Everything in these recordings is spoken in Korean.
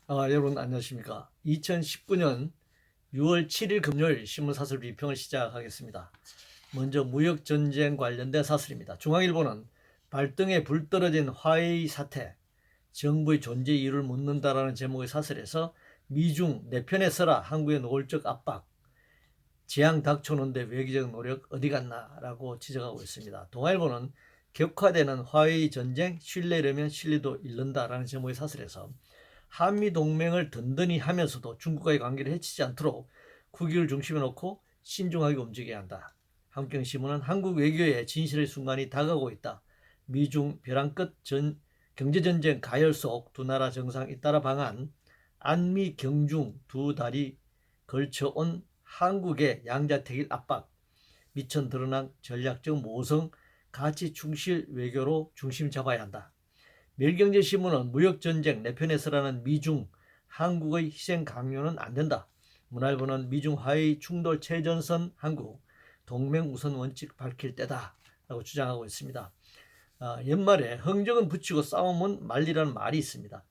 여러분 안녕하십니까. 2019년 6월 7일 금요일 신문사설 비평을 시작하겠습니다. 먼저 무역전쟁 관련된 사설입니다. 중앙일보는 발등에 불 떨어진 화웨이 사태, 정부의 존재 이유를 묻는다라는 제목의 사설에서 미중 내 편에 서라 한국의 노골적 압박, 재앙 닥쳐오는데 외교적 노력 어디 갔나라고 지적하고 있습니다. 동아일보는 격화되는 화웨이 전쟁, 신뢰 잃으면 신뢰도 잃는다라는 제목의 사설에서 한미동맹을 든든히 하면서도 중국과의 관계를 해치지 않도록 국익을 중심에 놓고 신중하게 움직여야 한다. 한국경신문은 한국 외교의 진실의 순간이 다가오고 있다. 미중 벼랑 끝 경제전쟁 가열 속 두 나라 정상 잇따라 방한 안미 경중 두 달이 걸쳐온 한국의 양자택일 압박, 미천 드러난 전략적 모성, 가치 충실 외교로 중심 잡아야 한다. 매일경제신문은 무역전쟁 내 편에 서라는 미중 한국의 희생 강요는 안 된다. 문화일보는 미중 화웨이 충돌 최전선 한국 동맹 우선 원칙 밝힐 때다 라고 주장하고 있습니다. 연말에 흥정은 붙이고 싸움은 말리라는 말이 있습니다.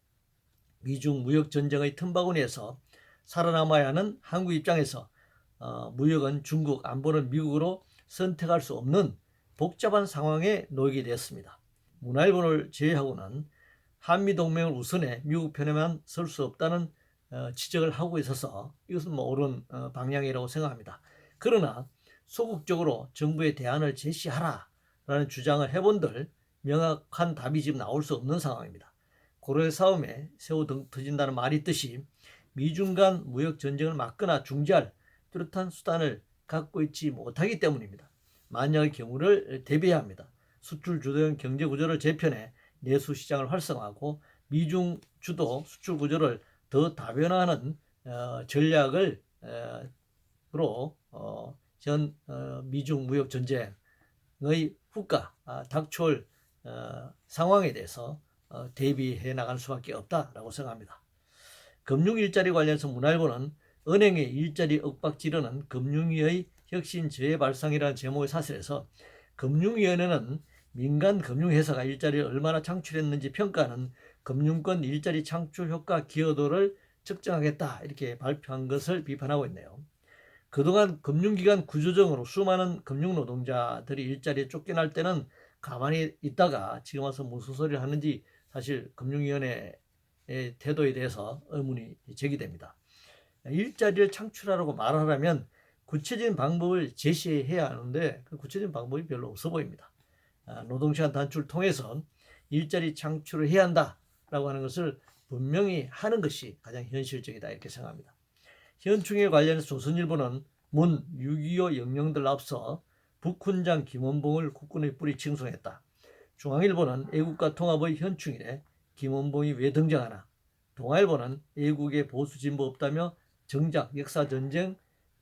미중 무역전쟁의 틈바구니에서 살아남아야 하는 한국 입장에서 무역은 중국, 안보는 미국으로 선택할 수 없는 복잡한 상황에 놓이게 되었습니다. 문화일보를 제외하고는 한미동맹을 우선해 미국 편에만 설 수 없다는 지적을 하고 있어서 이것은 옳은 방향이라고 생각합니다. 그러나 소극적으로 정부의 대안을 제시하라라는 주장을 해본들 명확한 답이 지금 나올 수 없는 상황입니다. 고려의 싸움에 새우 터진다는 말이 있듯이 미중 간 무역 전쟁을 막거나 중지할 뚜렷한 수단을 갖고 있지 못하기 때문입니다. 만약의 경우를 대비해야 합니다. 수출 주도형 경제 구조를 재편해 내수 시장을 활성화하고 미중 주도 수출 구조를 더 다변화하는 전략으로 전 미중 무역 전쟁의 후가 닥쳐올 상황에 대해서 대비해 나갈 수밖에 없다라고 생각합니다. 금융 일자리 관련해서 문화일보는 은행의 일자리 억박 지르는 금융위의 혁신 저해 발상이라는 제목의 사설에서 금융위원회는 민간 금융회사가 일자리를 얼마나 창출했는지 평가하는 금융권 일자리 창출 효과 기여도를 측정하겠다 이렇게 발표한 것을 비판하고 있네요. 그동안 금융기관 구조정으로 수많은 금융노동자들이 일자리에 쫓겨날 때는 가만히 있다가 지금 와서 무슨 소리를 하는지 사실 금융위원회의 태도에 대해서 의문이 제기됩니다. 일자리를 창출하라고 말하려면 구체적인 방법을 제시해야 하는데 그 구체적인 방법이 별로 없어 보입니다. 노동시간 단축을 통해서 일자리 창출을 해야 한다라고 하는 것을 분명히 하는 것이 가장 현실적이다 이렇게 생각합니다. 현충일 관련해서 조선일보는 문 6.25 영령들 앞서 북훈장 김원봉을 국군의 뿌리 칭송했다. 중앙일보는 애국가 통합의 현충일에 김원봉이 왜 등장하나. 동아일보는 애국의 보수 진보 없다며 정작 역사전쟁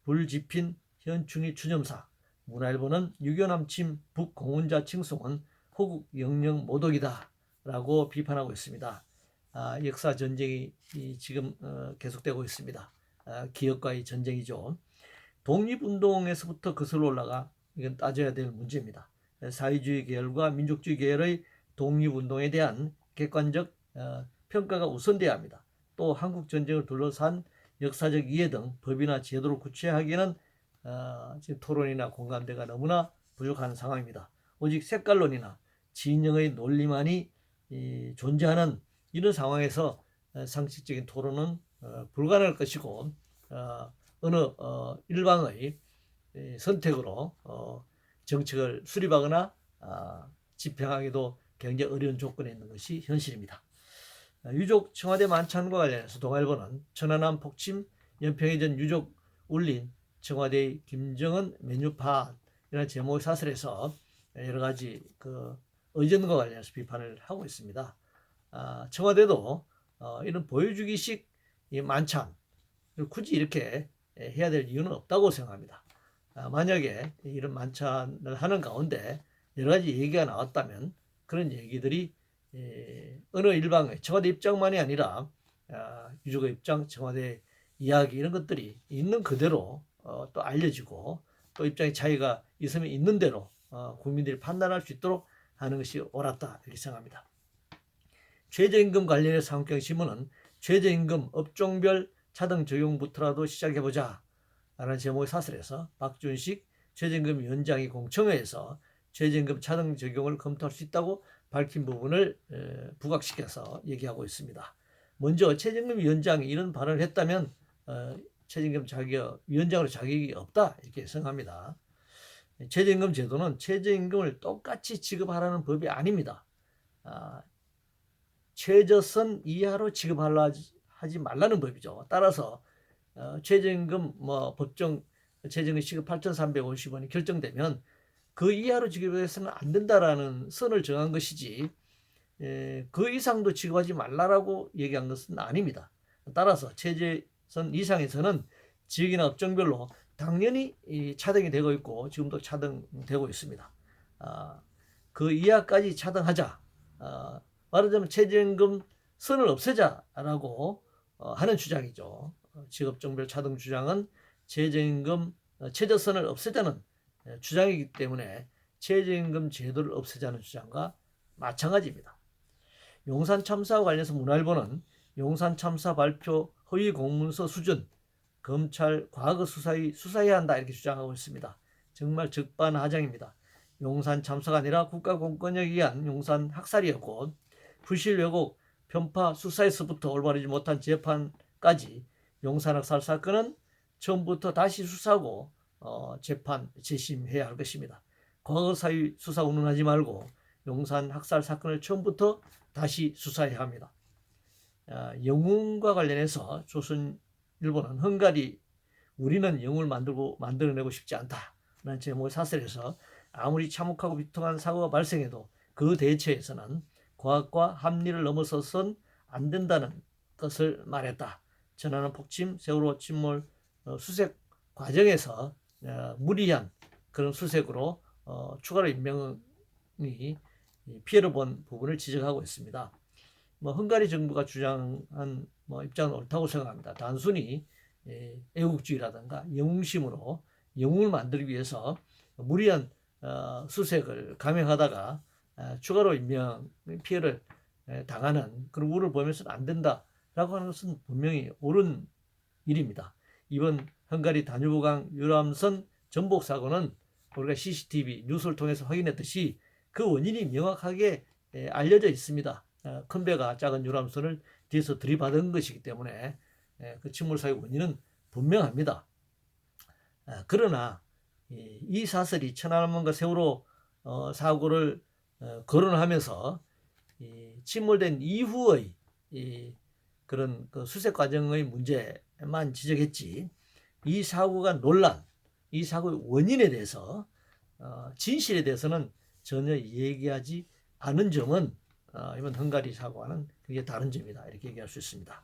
불지핀 현충일 추념사. 문화일보는 6.25 남침 북공훈자 칭송은 호국 영령 모독이다 라고 비판하고 있습니다. 역사전쟁이 지금 계속되고 있습니다. 기업과의 전쟁이죠. 독립운동에서부터 거슬러 올라가 이건 따져야 될 문제입니다. 사회주의 계열과 민족주의 계열의 독립운동에 대한 객관적 평가가 우선돼야 합니다. 또 한국전쟁을 둘러싼 역사적 이해 등 법이나 제도를 구체화하기에는 지금 토론이나 공감대가 너무나 부족한 상황입니다. 오직 색깔론이나 진영의 논리만이 존재하는 이런 상황에서 상식적인 토론은 불가능할 것이고 어느 일방의 선택으로 정책을 수립하거나 집행하기도 굉장히 어려운 조건에 있는 것이 현실입니다. 유족 청와대 만찬과 관련해서 동아일보는 천안함 폭침 연평해전 유족 울린 청와대의 김정은 메뉴판이라는 제목의 사설에서 여러 가지 의전과 관련해서 비판을 하고 있습니다. 청와대도 이런 보여주기식 만찬 굳이 이렇게 해야 될 이유는 없다고 생각합니다. 만약에 이런 만찬을 하는 가운데 여러 가지 얘기가 나왔다면 그런 얘기들이 어느 일방의 청와대 입장만이 아니라 유족의 입장, 청와대 이야기 이런 것들이 있는 그대로 또 알려지고 또 입장의 차이가 있으면 있는 대로 국민들이 판단할 수 있도록 하는 것이 옳았다 이렇게 생각합니다. 최저임금 관련해서 한국경신문은 최저임금 업종별 차등 적용부터라도 시작해보자 라는 제목의 사설에서 박준식 최저임금 위원장이 공청회에서 최저임금 차등 적용을 검토할 수 있다고 밝힌 부분을 부각시켜서 얘기하고 있습니다. 먼저 최저임금 위원장이 이런 발언을 했다면 최저임금 위원장으로 자격이 없다 이렇게 생각합니다. 최저임금 제도는 최저임금을 똑같이 지급하라는 법이 아닙니다. 최저선 이하로 지급하려 하지 말라는 법이죠. 따라서 최저임금 법정 최저임금 시급 8,350원이 결정되면 그 이하로 지급해서는 안 된다라는 선을 정한 것이지 그 이상도 지급하지 말라라고 얘기한 것은 아닙니다. 따라서 최저선 이상에서는 지역이나 업종별로 당연히 차등이 되고 있고 지금도 차등되고 있습니다. 그 이하까지 차등하자. 말하자면 최저임금 선을 없애자라고 하는 주장이죠. 직업종별 차등 주장은 최저임금 최저선을 없애자는 주장이기 때문에 최저임금 제도를 없애자는 주장과 마찬가지입니다. 용산 참사와 관련해서 문화일보는 용산 참사 발표 허위 공문서 수준 검찰 과거 수사해야 한다 이렇게 주장하고 있습니다. 정말 적반하장입니다. 용산 참사가 아니라 국가공권력에 의한 용산 학살이었고 부실 왜곡 편파 수사에서부터 올바르지 못한 재판까지 용산 학살 사건은 처음부터 다시 수사하고 재판 재심해야 할 것입니다. 과거 사위 수사 운운하지 말고 용산 학살 사건을 처음부터 다시 수사해야 합니다. 영웅과 관련해서 조선일보는 헝가리 우리는 영웅을 만들어내고 싶지 않다라는 제목의 사설에서 아무리 참혹하고 비통한 사고가 발생해도 그 대처에서는 과학과 합리를 넘어서선 안 된다는 것을 말했다. 천안함 폭침, 세월호 침몰 수색 과정에서 무리한 그런 수색으로 추가로 인명이 피해를 본 부분을 지적하고 있습니다. 헝가리 정부가 주장한 입장은 옳다고 생각합니다. 단순히 애국주의라든가 영웅심으로 영웅을 만들기 위해서 무리한 수색을 감행하다가 추가로 인명 피해를 당하는 그런 우를 보면서는 안 된다라고 하는 것은 분명히 옳은 일입니다. 이번 헝가리 다뉴브강 유람선 전복 사고는 우리가 CCTV 뉴스를 통해서 확인했듯이 그 원인이 명확하게 알려져 있습니다. 큰 배가 작은 유람선을 뒤에서 들이받은 것이기 때문에 그 침몰사고의 원인은 분명합니다. 그러나 이 사설이 천안함과 세월호 사고를 거론하면서 침몰된 이후의 그런 그 수색 과정의 문제만 지적했지 이 사고가 논란, 이 사고의 원인에 대해서 진실에 대해서는 전혀 얘기하지 않은 점은 이번 헝가리 사고와는 굉장히 다른 점이다 이렇게 얘기할 수 있습니다.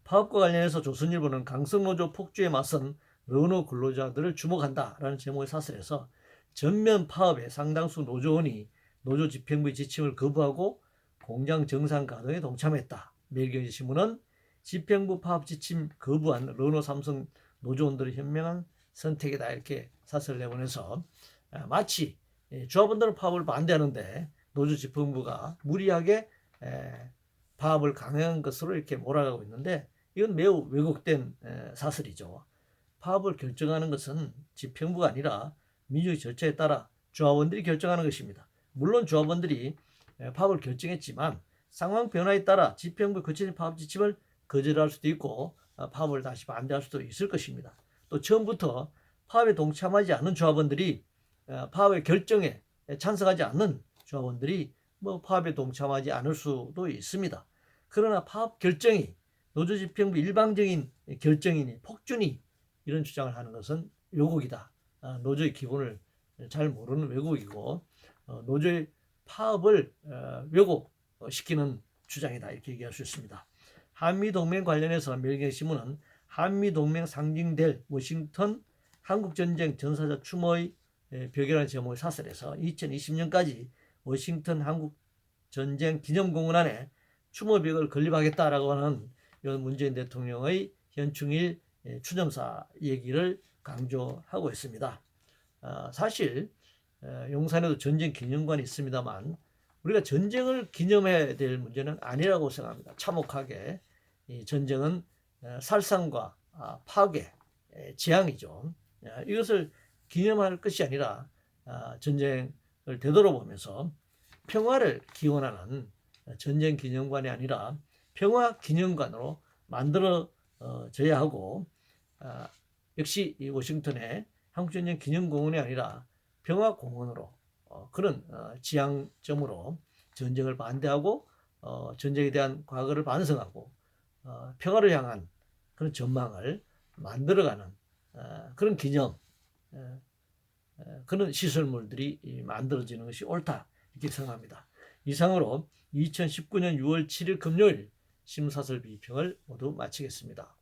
파업과 관련해서 조선일보는 강성노조 폭주에 맞선 르노 근로자들을 주목한다라는 제목의 사설에서 전면 파업에 상당수 노조원이 노조 집행부의 지침을 거부하고 공장 정상 가동에 동참했다. 매일경제신문은 집행부 파업 지침 거부한 르노 삼성 노조원들의 현명한 선택이다 이렇게 사설을 내보내서 마치 조합원들은 파업을 반대하는데 노조 집행부가 무리하게 파업을 강행한 것으로 이렇게 몰아가고 있는데 이건 매우 왜곡된 사설이죠. 파업을 결정하는 것은 집행부가 아니라 민주주의 절차에 따라 조합원들이 결정하는 것입니다. 물론 조합원들이 파업을 결정했지만 상황 변화에 따라 집행부의 구체적인 파업 지침을 거절할 수도 있고 파업을 다시 반대할 수도 있을 것입니다. 또 처음부터 파업에 동참하지 않는 조합원들이 파업의 결정에 찬성하지 않는 조합원들이 파업에 동참하지 않을 수도 있습니다. 그러나 파업 결정이 노조집행부 일방적인 결정이니 폭주니 이런 주장을 하는 것은 왜곡이다. 노조의 기본을 잘 모르는 왜곡이고 노조의 파업을 왜곡시키는 주장이다 이렇게 얘기할 수 있습니다. 한미동맹 관련해서 매일경제신문은 한미동맹 상징될 워싱턴 한국전쟁 전사자 추모의 벽이라는 제목의 사설에서 2020년까지 워싱턴 한국전쟁 기념공원 안에 추모벽을 건립하겠다라고 하는 문재인 대통령의 현충일 추념사 얘기를 강조하고 있습니다. 사실 용산에도 전쟁 기념관이 있습니다만 우리가 전쟁을 기념해야 될 문제는 아니라고 생각합니다. 참혹하게 이 전쟁은 살상과 파괴, 재앙이죠. 이것을 기념할 것이 아니라 전쟁을 되돌아보면서 평화를 기원하는 전쟁 기념관이 아니라 평화 기념관으로 만들어져야 하고, 역시 이 워싱턴의 한국전쟁 기념공원이 아니라 평화공원으로 그런 지향점으로 전쟁을 반대하고 전쟁에 대한 과거를 반성하고 평화를 향한 그런 전망을 만들어가는 그런 기념, 그런 시설물들이 만들어지는 것이 옳다, 이렇게 생각합니다. 이상으로 2019년 6월 7일 금요일 심사설 비평을 모두 마치겠습니다.